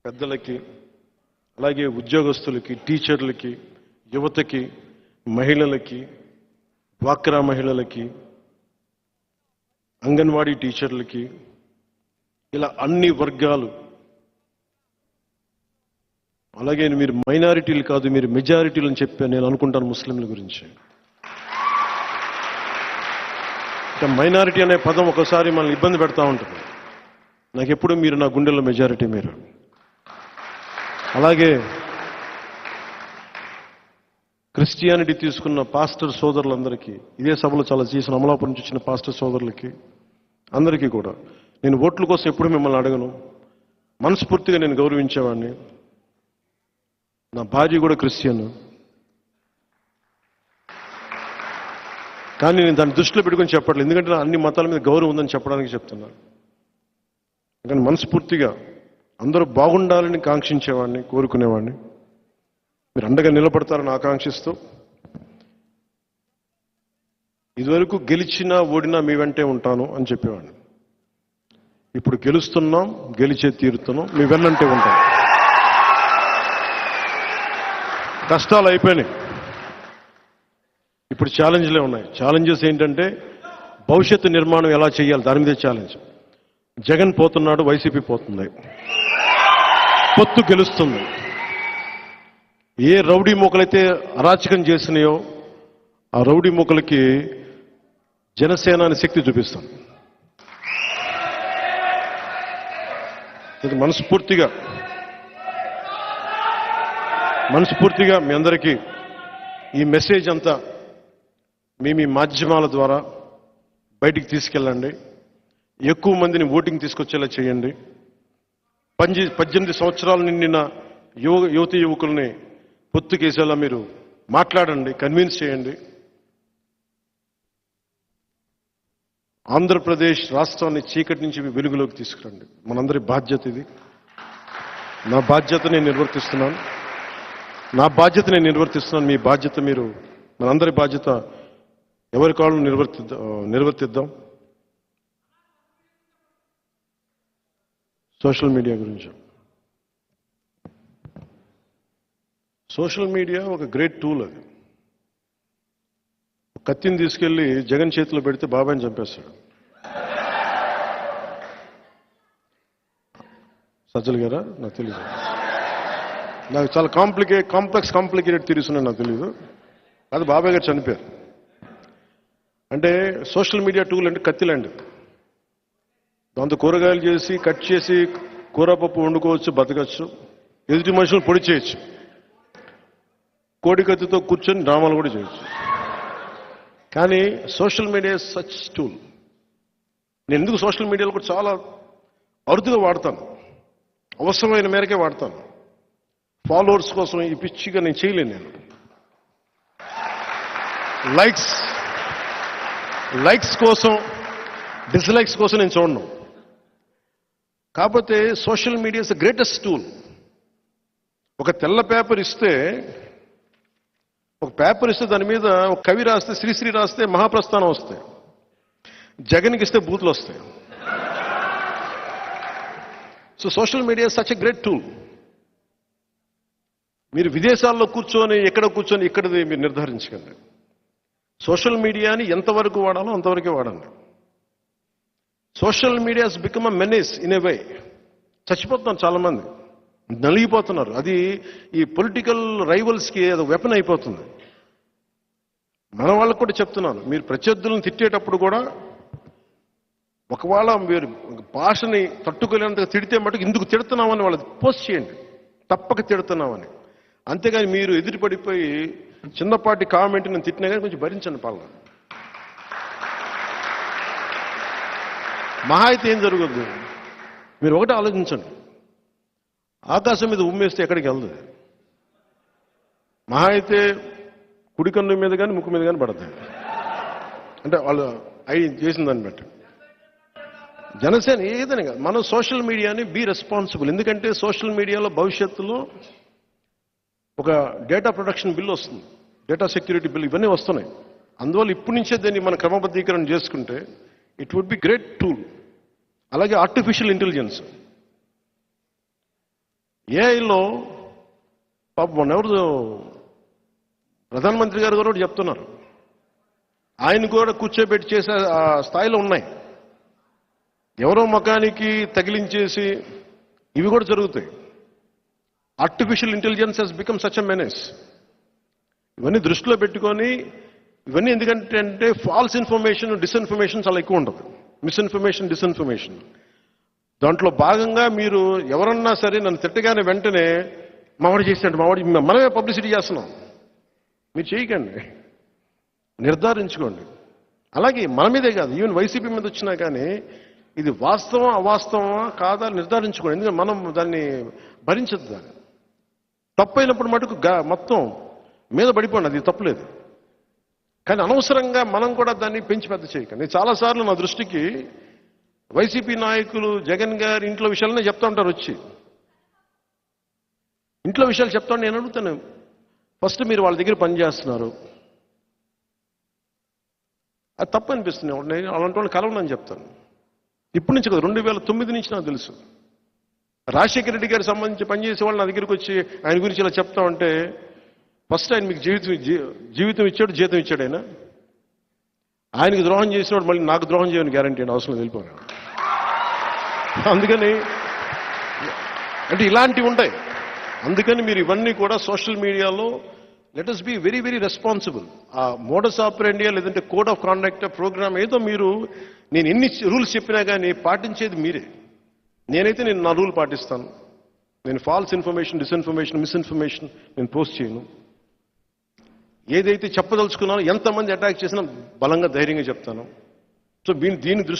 పెద్దలకి, అలాగే ఉద్యోగస్తులకి, టీచర్లకి, యువతకి, మహిళలకి, డ్వాక్రా మహిళలకి, అంగన్వాడీ టీచర్లకి, ఇలా అన్ని వర్గాలు, అలాగే మీరు మైనారిటీలు కాదు, మీరు మెజారిటీలు అని చెప్పి నేను అనుకుంటాను ముస్లింల గురించి. మైనారిటీ అనే పదం ఒకసారి మనల్ని ఇబ్బంది పెడతా ఉంటుంది. నాకు ఎప్పుడు మీరు నా గుండెల్లో మెజారిటీ మీరు. అలాగే క్రిస్టియానిటీ తీసుకున్న పాస్టర్ సోదరులందరికీ, ఇదే సభలో చాలా చేసిన అమలాపురం నుంచి వచ్చిన పాస్టర్ సోదరులకి అందరికీ కూడా నేను ఓట్ల కోసం ఎప్పుడు మిమ్మల్ని అడగను. మనస్ఫూర్తిగా నేను గౌరవించేవాడిని. నా భార్య కూడా క్రిస్టియన్, కానీ నేను దాన్ని దృష్టిలో పెట్టుకొని చెప్పట్లేదు, ఎందుకంటే నా అన్ని మతాల మీద గౌరవం ఉందని చెప్పడానికి చెప్తున్నాను. కానీ మనస్ఫూర్తిగా అందరూ బాగుండాలని కాంక్షించేవాడిని, కోరుకునేవాడిని. మీరు అండగా నిలబడతారని ఆకాంక్షిస్తూ, ఇదివరకు గెలిచినా ఓడినా మీ వెంటే ఉంటాను అని చెప్పేవాడిని. ఇప్పుడు గెలుస్తున్నాం, గెలిచే తీరుతున్నాం, మీ వెన్నంటే ఉంటాం. కష్టాలు అయిపోయినాయి, ఇప్పుడు ఛాలెంజ్లే ఉన్నాయి. ఛాలెంజెస్ ఏంటంటే భవిష్యత్తు నిర్మాణం ఎలా చేయాలి, దాని మీదే ఛాలెంజ్. జగన్ పోతున్నాడు, వైసీపీ పోతుంది, పొత్తు గెలుస్తుంది. ఏ రౌడీ మూకలైతే అరాచకం చేసినాయో ఆ రౌడీ మూకలకి జనసేన అనే శక్తి చూపిస్తాం. ఇది మనస్ఫూర్తిగా మీ అందరికీ ఈ మెసేజ్ అంతా మీ మాధ్యమాల ద్వారా బయటికి తీసుకెళ్ళండి. ఎక్కువ మందిని ఓటింగ్ తీసుకొచ్చేలా చేయండి. 18 సంవత్సరాలు నిండిన యువతి యువకుల్ని పొత్తుకేసేలా మీరు మాట్లాడండి, కన్విన్స్ చేయండి. ఆంధ్రప్రదేశ్ రాష్ట్రాన్ని చీకటి నుంచి వెలుగులోకి తీసుకురండి. మనందరి బాధ్యత ఇది. నా బాధ్యత నేను నిర్వర్తిస్తున్నాను. మీ బాధ్యత మీరు, మనందరి బాధ్యత ఎవరి కాళ్ళను నిర్వర్తిద్దాం. సోషల్ మీడియా గురించి. సోషల్ మీడియా ఒక గ్రేట్ టూల్. అది కత్తిని తీసుకెళ్లి జగన్ చేతిలో పెడితే బాబాయ్ని చంపేస్తాడు. సజ్జల్ గారా? నాకు తెలీదు. నాకు చాలా కాంప్లెక్స్ తీరుస్తున్నాయి, నాకు తెలీదు. అది బాబాయ్ గారు చనిపోయారు. అంటే సోషల్ మీడియా టూల్ అంటే కత్తిలాంటిది. దాంతో కూరగాయలు చేసి కట్ చేసి కూరపప్పు వండుకోవచ్చు, బతకచ్చు, ఎదుటి మనుషులు పొడి చేయొచ్చు, కోడి కత్తితో కూర్చొని డ్రామాలు కూడా చేయొచ్చు. కానీ సోషల్ మీడియా సచ్ టూల్. నేను ఎందుకు సోషల్ మీడియాలో కూడా చాలా అరుదుగా వాడతాను, అవసరమైన మేరకే వాడతాను. ఫాలోవర్స్ కోసం ఈ పిచ్చిగా నేను చేయలేను. నేను లైక్స్ కోసం, డిస్లైక్స్ కోసం నేను చూడను. కాకపోతే social media is the greatest tool. ఒక తెల్ల పేపర్ ఇస్తే దాని మీద ఒక కవి రాస్తే, శ్రీశ్రీ రాస్తే మహాప్రస్థానం వస్తాయి. జగన్కి ఇస్తే బూతులు వస్తాయి. So social media is such a great tool. మీరు విదేశాల్లో కూర్చొని ఇక్కడది మీరు నిర్ధారించకండి. సోషల్ మీడియాని ఎంతవరకు వాడాలో అంతవరకే వాడండి. Social media has become a menace in a way. చచ్చిపోతున్నారు చాలామంది, నలిగిపోతున్నారు. అది ఈ పొలిటికల్ రైవల్స్కి అది వెపన్ అయిపోతుంది. మన వాళ్ళకు కూడా చెప్తున్నాను, మీరు ప్రత్యర్థులను తిట్టేటప్పుడు కూడా ఒకవేళ మీరు భాషని తట్టుకోలేనంతగా తిడితే మటుకు ఇందుకు తిడుతున్నామని వాళ్ళకి పోస్ట్ చేయండి, తప్పక తిడుతున్నామని. అంతేగాని మీరు ఎదురుపడిపోయి చిన్నపాటి కామెంట్ నేను తిట్టినా కానీ కొంచెం భరించండి. పాలన మహా అయితే ఏం జరుగుద్ది? మీరు ఒకటే ఆలోచించండి, ఆకాశం మీద ఉమ్మేస్తే ఎక్కడికి వెళ్తుంది? మహా అయితే కుడి కన్ను మీద కానీ ముక్కు మీద కానీ పడతాయి. అంటే వాళ్ళు అవి చేసిన దాన్ని బట్టి. జనసేన ఏదైనా కాదు, మనం సోషల్ మీడియాని బీ రెస్పాన్సిబుల్. ఎందుకంటే సోషల్ మీడియాలో భవిష్యత్తులో ఒక డేటా ప్రొటెక్షన్ బిల్ వస్తుంది, డేటా సెక్యూరిటీ బిల్, ఇవన్నీ వస్తున్నాయి. అందువల్ల ఇప్పటి నుంచే దీన్ని మనం క్రమబద్ధీకరణ చేసుకుంటే it would be great tool. అలాగే ఆర్టిఫిషియల్ ఇంటెలిజెన్స్. ఏఐలో పాపం ఎవరు ప్రధానమంత్రి గారు కూడా చెప్తున్నారు, ఆయన కూడా కూర్చోబెట్టి చేసే ఆ స్థాయిలో ఉన్నాయి. ఎవరో ముఖానికి తగిలించేసి ఇవి కూడా జరుగుతాయి. Artificial intelligence has become such a menace. ఇవన్నీ దృష్టిలో పెట్టుకొని, ఇవన్నీ ఎందుకంటే అంటే ఫాల్స్ ఇన్ఫర్మేషన్, డిస్ఇన్ఫర్మేషన్ చాలా ఎక్కువ ఉంటుంది. Misinformation, disinformation. దాంట్లో భాగంగా మీరు ఎవరన్నా సరే నన్ను తిట్టగానే వెంటనే మావాడు చేసినట్టు, మావాడి మనమే పబ్లిసిటీ చేస్తున్నాం. మీరు చేయకండి, నిర్ధారించుకోండి. అలాగే మన మీదే కాదు, ఈవెన్ వైసీపీ మీద వచ్చినా కానీ ఇది వాస్తవం అవాస్తవమా కాదా నిర్ధారించుకోండి. ఎందుకంటే మనం దాన్ని భరించద్దు. దాన్ని తప్పైనప్పుడు మటుకు మొత్తం మీద పడిపోండి, అది తప్పులేదు. కానీ అనవసరంగా మనం కూడా దాన్ని పెంచి పెద్ద చేయకండి. చాలాసార్లు నా దృష్టికి వైసీపీ నాయకులు జగన్ గారి ఇంట్లో విషయాలనే చెప్తా ఉంటారు. వచ్చి ఇంట్లో విషయాలు చెప్తా నేను అడుగుతాను, ఫస్ట్ మీరు వాళ్ళ దగ్గర పనిచేస్తున్నారు, అది తప్పు అనిపిస్తుంది. నేను అలాంటి వాళ్ళు కలవనని చెప్తాను. ఇప్పటి నుంచి కదా, 2009 నుంచి నాకు తెలుసు. రాజశేఖర రెడ్డి గారికి సంబంధించి పనిచేసే వాళ్ళు నా దగ్గరికి వచ్చి ఆయన గురించి ఇలా చెప్తా ఉంటే, ఫస్ట్ ఆయన మీకు జీవితం ఇచ్చాడు, జీతం ఇచ్చాడు. ఆయనకి ద్రోహం చేసినవాడు మళ్ళీ నాకు ద్రోహం చేయని గ్యారంటీ అని అవసరం వెళ్ళిపోయాను. అందుకని అంటే ఇలాంటివి ఉంటాయి. అందుకని మీరు ఇవన్నీ కూడా సోషల్ మీడియాలో let us be very very responsible. ఆ మోడస్ ఆపరెండి లేదంటే కోడ్ ఆఫ్ కాండక్ట్ ప్రోగ్రామ్ ఏదో మీరు, నేను ఎన్ని రూల్స్ చెప్పినా కానీ పాటించేది మీరే. నేనైతే నా రూల్ పాటిస్తాను. నేను ఫాల్స్ ఇన్ఫర్మేషన్, డిస్ఇన్ఫర్మేషన్, మిస్ఇన్ఫర్మేషన్ నేను పోస్ట్ చేయను. ఏదైతే చెప్పదలుచుకున్నానో, ఎంతమంది అటాక్ చేసినా బలంగా ధైర్యంగా చెప్తాను. సో దీన్ని దృష్టిలో